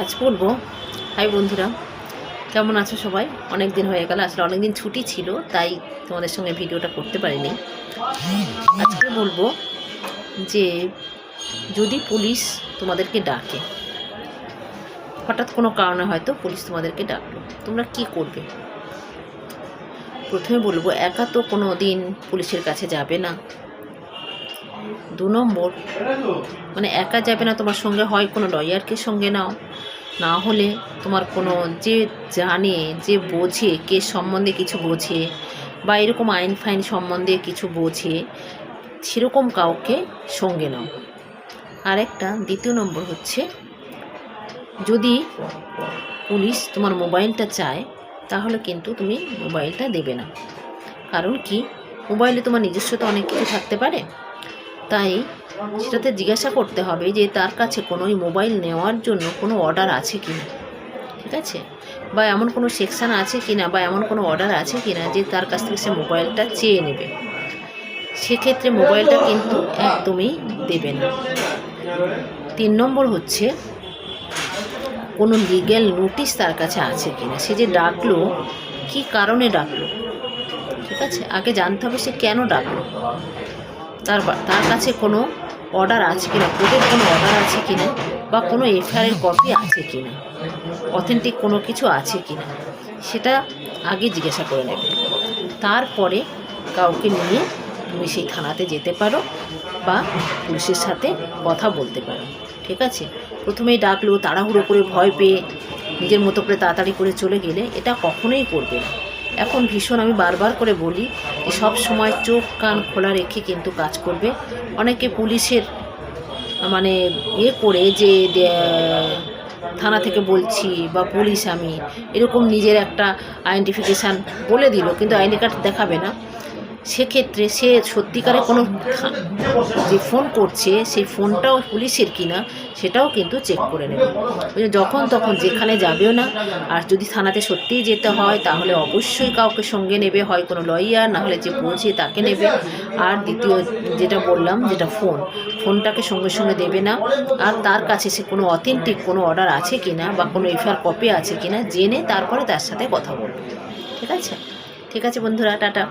আজ বলবো, হাই বন্ধুরা, কেমন আছো সবাই? অনেক দিন হয়ে গেল, আসলে অনেক দিন ছুটি ছিল, তাই তোমাদের সঙ্গে ভিডিওটা করতে পারিনি। আজকে বলবো যে যদি পুলিশ তোমাদেরকে ডাকে, হঠাৎ কোনো কারণে হয়তো পুলিশ তোমাদেরকে ডাকলো, তোমরা কি করবে? প্রথমে বলবো, একা তো কোনো দিন পুলিশের কাছে যাবে না। 2 নম্বর, মানে একা যাবে না, তোমার সঙ্গে হয় কোনো লয়ারকে সঙ্গে নাও, না হলে তোমার কোনো যে জানে, যে বোঝে, কেস সম্বন্ধে কিছু বোঝে বা এরকম আইন ফাইন সম্বন্ধে কিছু বোঝে, সেরকম কাউকে সঙ্গে নাও। আর একটা দ্বিতীয় নম্বর হচ্ছে, যদি পুলিশ তোমার মোবাইলটা চায় তাহলে কিন্তু তুমি মোবাইলটা দেবে না। কারণ কি, মোবাইলে তোমার নিজস্ব তো অনেক কিছু থাকতে পারে, তাই সেটাতে জিজ্ঞাসা করতে হবে যে তার কাছে কোনো ওই মোবাইল নেওয়ার জন্য কোনো অর্ডার আছে কি না, ঠিক আছে, বা এমন কোনো সেকশান আছে কি না, বা এমন কোনো অর্ডার আছে কি না যে তার কাছ থেকে সে মোবাইলটা চেয়ে নেবে। সেক্ষেত্রে মোবাইলটা কিন্তু একদমই দেবে না। 3 নম্বর হচ্ছে, কোনো লিগ্যাল নোটিশ তার কাছে আছে কি না, সে যে ডাকলো কী কারণে ডাকলো, ঠিক আছে, আগে জানতে হবে সে কেন ডাকলো, তার কাছে কোনো অর্ডার আছে কিনা, কোর্টের কোনো অর্ডার আছে কিনা, বা কোনো এফআইআরের কপি আছে কিনা, অথেন্টিক কোনো কিছু আছে কিনা, সেটা আগে জিজ্ঞাসা করে নেবে। তারপরে কাউকে নিয়ে তুমি সেই থানাতে যেতে পারো বা পুলিশের সাথে কথা বলতে পারো, ঠিক আছে। প্রথমেই ডাকলো, তাড়াহুড়ো করে ভয় পেয়ে নিজের মতো করে তাড়াতাড়ি করে চলে গেলে এটা কখনোই করবে না। এখন ভীষণ আমি বারবার করে বলি যে সব সময় চোখ কান খোলা রেখে কিন্তু কাজ করবে। অনেকে পুলিশের মানে করে যে থানা থেকে বলছি বা পুলিশ আমি, এরকম নিজের একটা আইডেন্টিফিকেশান বলে দিল, কিন্তু আইডি কার্ড দেখাবে না। সেক্ষেত্রে সে সত্যিকারে কোনো যে ফোন করছে সেই ফোনটাও পুলিশের কিনা সেটাও কিন্তু চেক করে নেবে। যখন তখন যেখানে যাবেও না। আর যদি থানাতে সত্যিই যেতে হয় তাহলে অবশ্যই কাউকে সঙ্গে নেবে, হয় কোনো লয়ার, না হলে যে বোঝে তাকে নেবে। আর দ্বিতীয় যেটা বললাম, যেটা ফোনটাকে সঙ্গে সঙ্গে দেবে না। আর তার কাছে সে কোনো অথেন্টিক কোনো অর্ডার আছে কিনা বা কোনো এফআইআর কপি আছে কিনা জেনে তারপরে তার সাথে কথা বলবে, ঠিক আছে। ঠিক আছে বন্ধুরা, টাটা।